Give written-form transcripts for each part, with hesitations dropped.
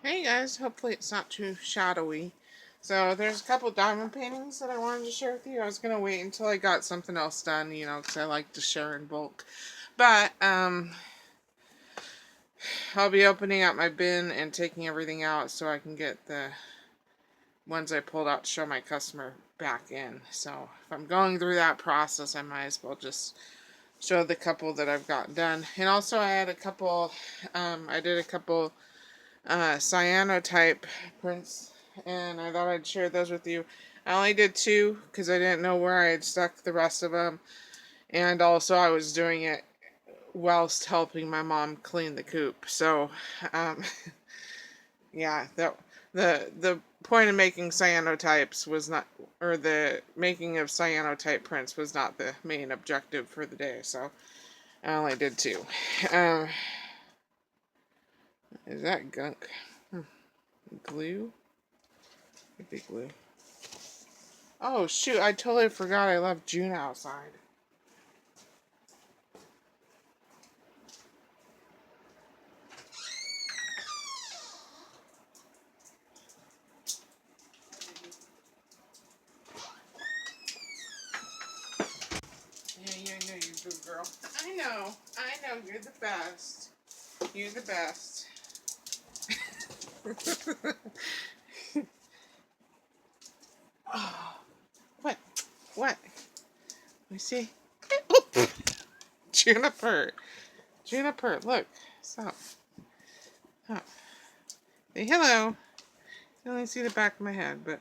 Hey guys, hopefully it's not too shadowy. So there's a couple diamond paintings that I wanted to share with you. I was going to wait until I got something else done, because I like to share in bulk. But I'll be opening up my bin and taking everything out so I can get the ones I pulled out to show my customer back in. So if I'm going through that process, I might as well just show the couple that I've got done. And also I had a couple, I did a couple cyanotype prints, and I thought I'd share those with you. I only did two because I didn't know where I had stuck the rest of them, and also I was doing it whilst helping my mom clean the coop. So, um, yeah, the point of making cyanotypes was not, or the making of cyanotype prints was not the main objective for the day. So I only did two. Um, is that gunk? Glue? Could be glue. Oh shoot, I totally forgot I left June outside. Yeah, you're a good girl. I know, you're the best. You're the best. Oh, what? What? Let me see. Juniper. Juniper, look. Stop. Stop. Say hello. You only see the back of my head, but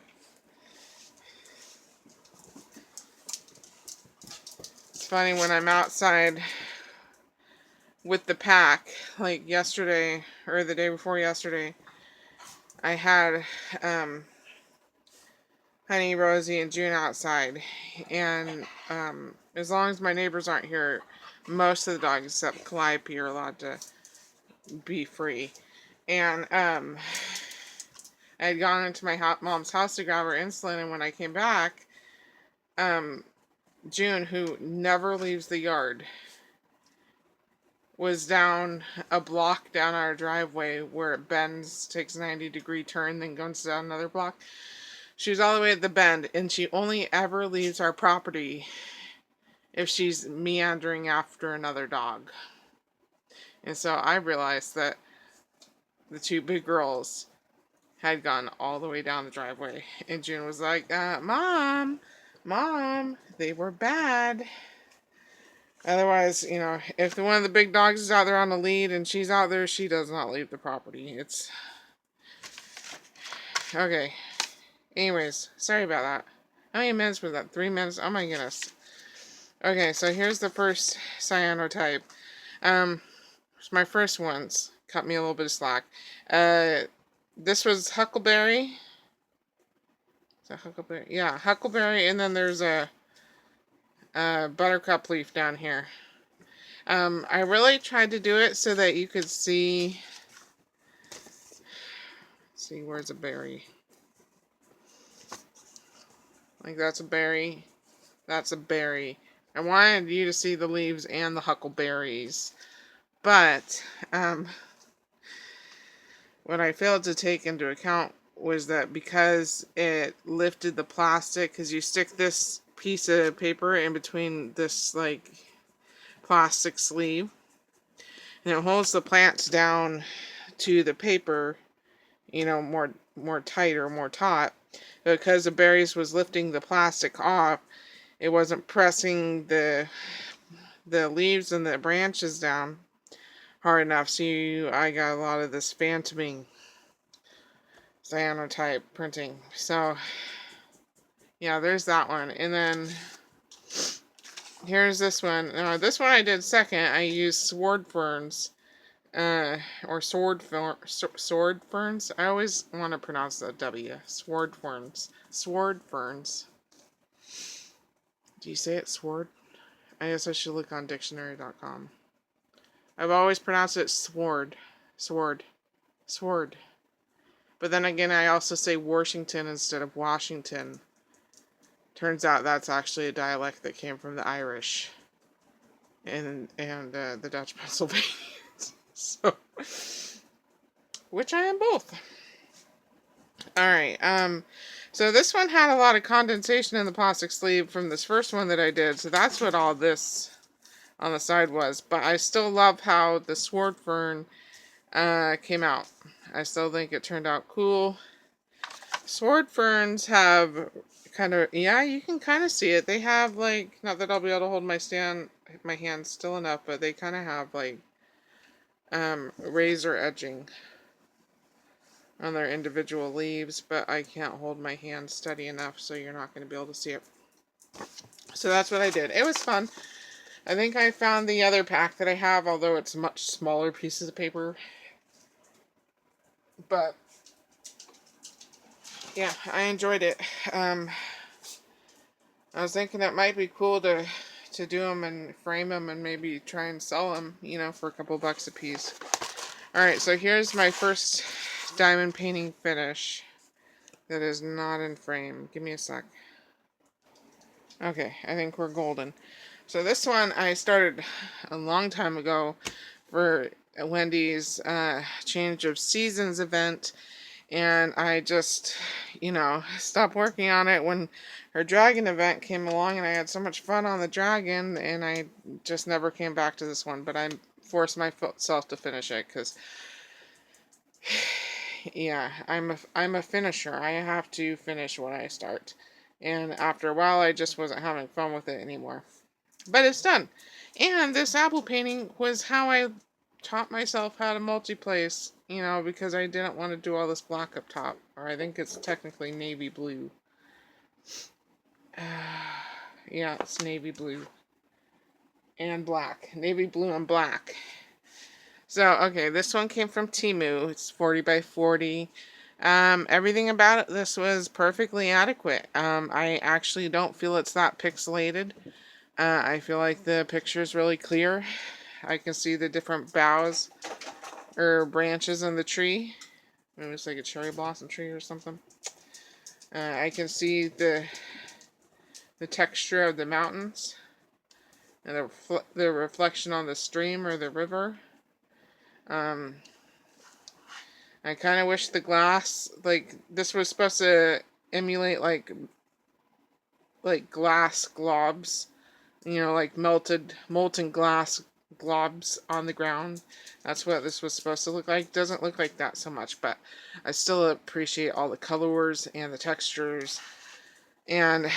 it's funny when I'm outside with the pack, like yesterday or the day before yesterday, I had Honey, Rosie, and June outside, and as long as my neighbors aren't here, most of the dogs except Calliope are allowed to be free. And I had gone into my mom's house to grab her insulin, and when I came back, June, who never leaves the yard, was down a block down our driveway where it bends, takes a 90-degree turn, then goes down another block. She was all the way at the bend, and she only ever leaves our property if she's meandering after another dog. And so I realized that the two big girls had gone all the way down the driveway. And June was like, Mom, they were bad. Otherwise, if one of the big dogs is out there on the lead and she's out there, she does not leave the property. It's okay. Anyways, sorry about that. How many minutes was that? 3 minutes? Oh my goodness. Okay, so here's the first cyanotype. It's my first ones. Cut me a little bit of slack. This was Huckleberry. Is that Huckleberry? Yeah, Huckleberry, and then there's a buttercup leaf down here. I really tried to do it so that you could see. See, where's a berry? Like that's a berry. That's a berry. I wanted you to see the leaves and the huckleberries. But what I failed to take into account was that because it lifted the plastic, because you stick this piece of paper in between this like plastic sleeve, and it holds the plants down to the paper, more tight or more taut. Because the berries was lifting the plastic off, it wasn't pressing the leaves and the branches down hard enough. So I got a lot of this phantoming cyanotype printing. So yeah, there's that one. And then here's this one. This one I did second. I used sword ferns, or sword ferns. I always want to pronounce the W. Sword ferns. Sword ferns. Do you say it sword? I guess I should look on dictionary.com. I've always pronounced it sword. Sword. Sword. But then again, I also say Washington instead of Washington. Turns out that's actually a dialect that came from the Irish and the Dutch Pennsylvanians. So, which I am both. Alright, so this one had a lot of condensation in the plastic sleeve from this first one that I did, so that's what all this on the side was. But I still love how the sword fern came out. I still think it turned out cool. Sword ferns have kind of, yeah, you can kind of see it. They have like, not that I'll be able to hold my hand still enough, but they kind of have like razor edging on their individual leaves, but I can't hold my hand steady enough, so you're not going to be able to see it. So that's what I did. It was fun. I think I found the other pack that I have, although it's much smaller pieces of paper. But yeah, I enjoyed it. I was thinking it might be cool to do them and frame them and maybe try and sell them, you know, for a couple bucks a piece. Alright, so here's my first diamond painting finish that is not in frame. Give me a sec. Okay, I think we're golden. So this one I started a long time ago for Wendy's change of seasons event, and I just, you know, stopped working on it when her dragon event came along, and I had so much fun on the dragon, and I just never came back to this one, but I forced myself to finish it, because yeah, I'm a finisher. I have to finish what I start. And after a while, I just wasn't having fun with it anymore. But it's done. And this apple painting was how I taught myself how to multi-place, you know, because I didn't want to do all this black up top. Or I think it's technically navy blue. Yeah, it's navy blue. And black. Navy blue and black. So, okay, this one came from Temu. It's 40 by 40. Everything about this was perfectly adequate. I actually don't feel it's that pixelated. I feel like the picture is really clear. I can see the different boughs or branches in the tree. Maybe it's like a cherry blossom tree or something. I can see the texture of the mountains and the reflection on the stream or the river. I kind of wish the glass, like, this was supposed to emulate like glass globs, you know, like molten glass globs on the ground. That's what this was supposed to look like. Doesn't look like that so much, but I still appreciate all the colors and the textures. And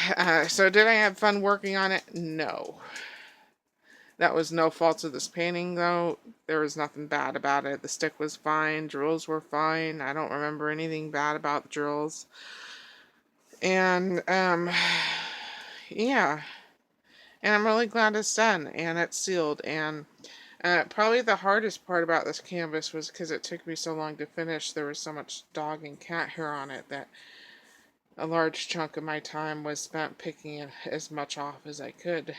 so did I have fun working on it? No. That was no fault of this painting, though. There was nothing bad about it. The stick was fine. Drills were fine. I don't remember anything bad about the drills. And, yeah. And I'm really glad it's done. And it's sealed. And probably the hardest part about this canvas was because it took me so long to finish. There was so much dog and cat hair on it that a large chunk of my time was spent picking as much off as I could.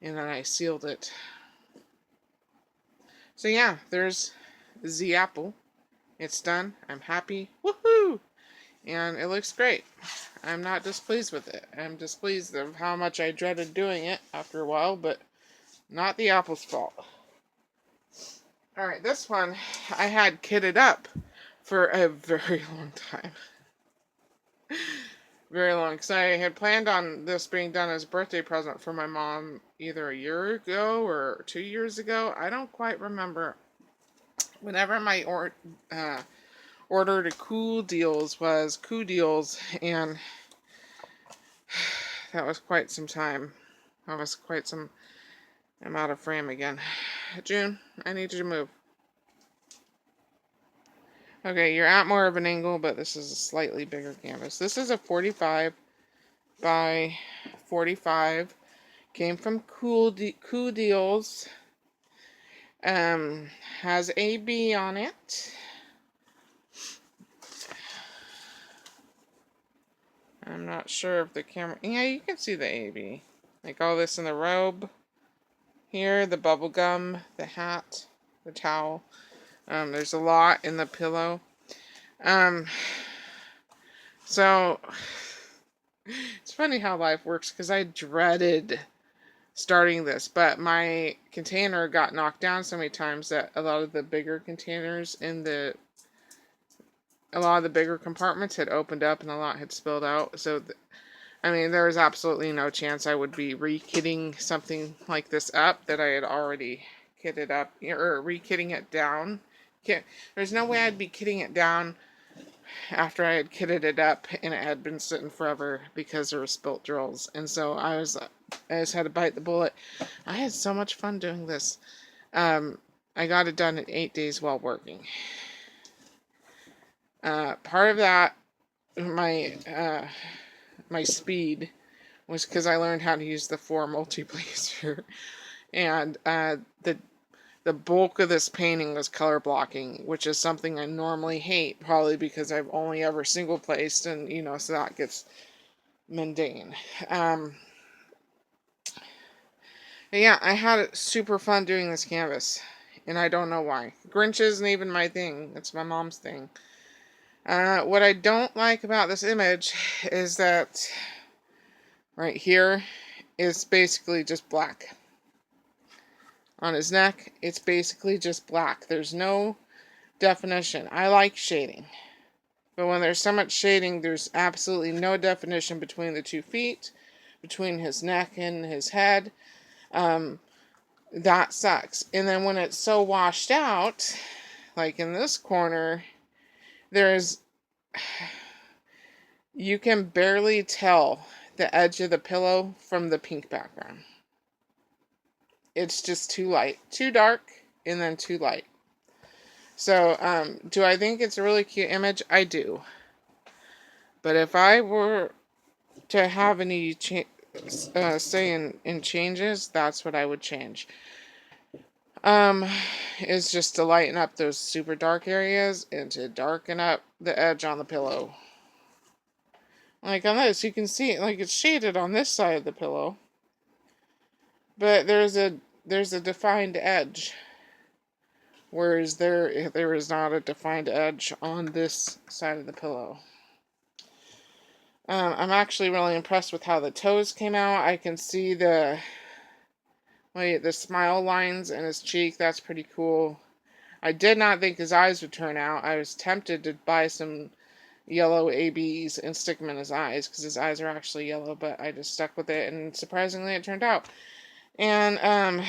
And then I sealed it. So yeah, there's the apple. It's done. I'm happy. Woohoo! And it looks great. I'm not displeased with it. I'm displeased of how much I dreaded doing it after a while, but not the apple's fault. Alright, this one I had kitted up for a very long time. Very long, because I had planned on this being done as a birthday present for my mom either a year ago or 2 years ago. I don't quite remember. Whenever my order to Cool Deals was Cool Deals, and that was quite some time. That was quite some. I'm out of frame again. June, I need you to move. Okay, you're at more of an angle, but this is a slightly bigger canvas. This is a 45 by 45. Came from Cool Deals. Has AB on it. I'm not sure if the camera... Yeah, you can see the AB. Like all this in the robe. Here, the bubble gum, the hat, the towel. There's a lot in the pillow. So, it's funny how life works, because I dreaded starting this, but my container got knocked down so many times that a lot of the bigger containers a lot of the bigger compartments had opened up and a lot had spilled out. So, I mean, there was absolutely no chance I would be re-kitting something like this up that I had already kitted up, or re-kitting it down. There's no way I'd be kitting it down after I had kitted it up and it had been sitting forever because there were spilt drills. And so I just had to bite the bullet. I had so much fun doing this. I got it done in 8 days while working. Part of that, my speed was because I learned how to use the 4 multi-blazer, and the bulk of this painting was color blocking, which is something I normally hate, probably because I've only ever single placed, and so that gets mundane. Yeah, I had super fun doing this canvas, and I don't know why. Grinch isn't even my thing; it's my mom's thing. What I don't like about this image is that right here is basically just black. On his neck, it's basically just black. There's no definition. I like shading. But when there's so much shading, there's absolutely no definition between the 2 feet, between his neck and his head. That sucks. And then when it's so washed out, like in this corner, you can barely tell the edge of the pillow from the pink background. It's just too light. Too dark, and then too light. So, do I think it's a really cute image? I do. But if I were to have any say in changes, that's what I would change. Is just to lighten up those super dark areas and to darken up the edge on the pillow. Like on this, you can see like it's shaded on this side of the pillow, but there's a defined edge, whereas there is not a defined edge on this side of the pillow. I'm actually really impressed with how the toes came out. I can see the smile lines in his cheek. That's pretty cool. I did not think his eyes would turn out. I was tempted to buy some yellow ABs and stick them in his eyes because his eyes are actually yellow, but I just stuck with it, and surprisingly it turned out. And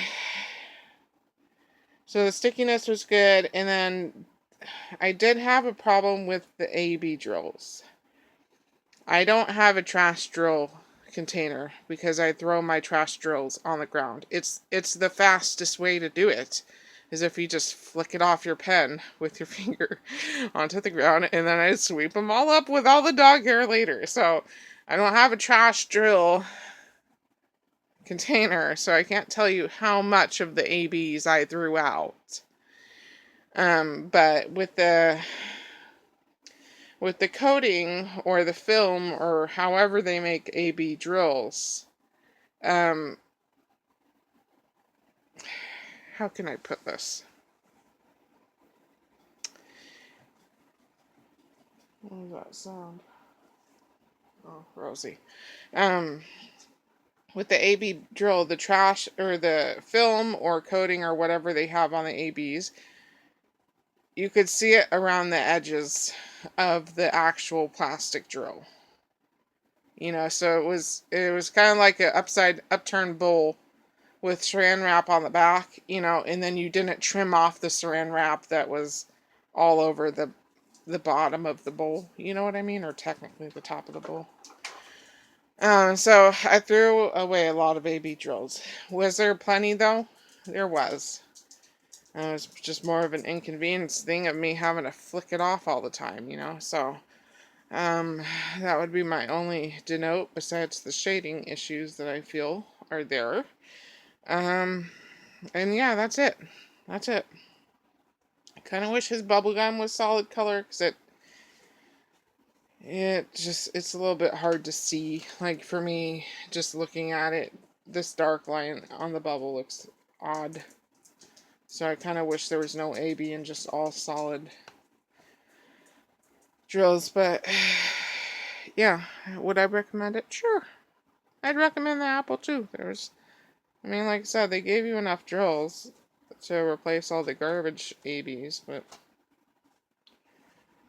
so the stickiness was good, and then I did have a problem with the AB drills. I don't have a trash drill container because I throw my trash drills on the ground. It's the fastest way to do it, is if you just flick it off your pen with your finger onto the ground, and then I sweep them all up with all the dog hair later. So I don't have a trash drill container, so I can't tell you how much of the ABs I threw out. But with the coating or the film or however they make AB drills, how can I put this? What does that sound? Oh, Rosie. With the AB drill, the trash or the film or coating or whatever they have on the ABs, you could see it around the edges of the actual plastic drill. So it was kind of like an upturned bowl with saran wrap on the back, and then you didn't trim off the saran wrap that was all over the bottom of the bowl. You know what I mean? Or technically the top of the bowl. So I threw away a lot of AB drills. Was there plenty though? There was. It was just more of an inconvenience thing of me having to flick it off all the time, So, that would be my only denote besides the shading issues that I feel are there. And yeah, that's it. That's it. I kind of wish his bubblegum was solid color because it's a little bit hard to see. Like for me, just looking at it, this dark line on the bubble looks odd. So I kind of wish there was no AB and just all solid drills. But yeah, would I recommend it? Sure. I'd recommend the apple too. I mean, like I said, they gave you enough drills to replace all the garbage ABs, but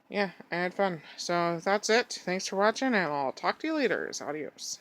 yeah, I had fun. So that's it. Thanks for watching, and I'll talk to you later. Adios.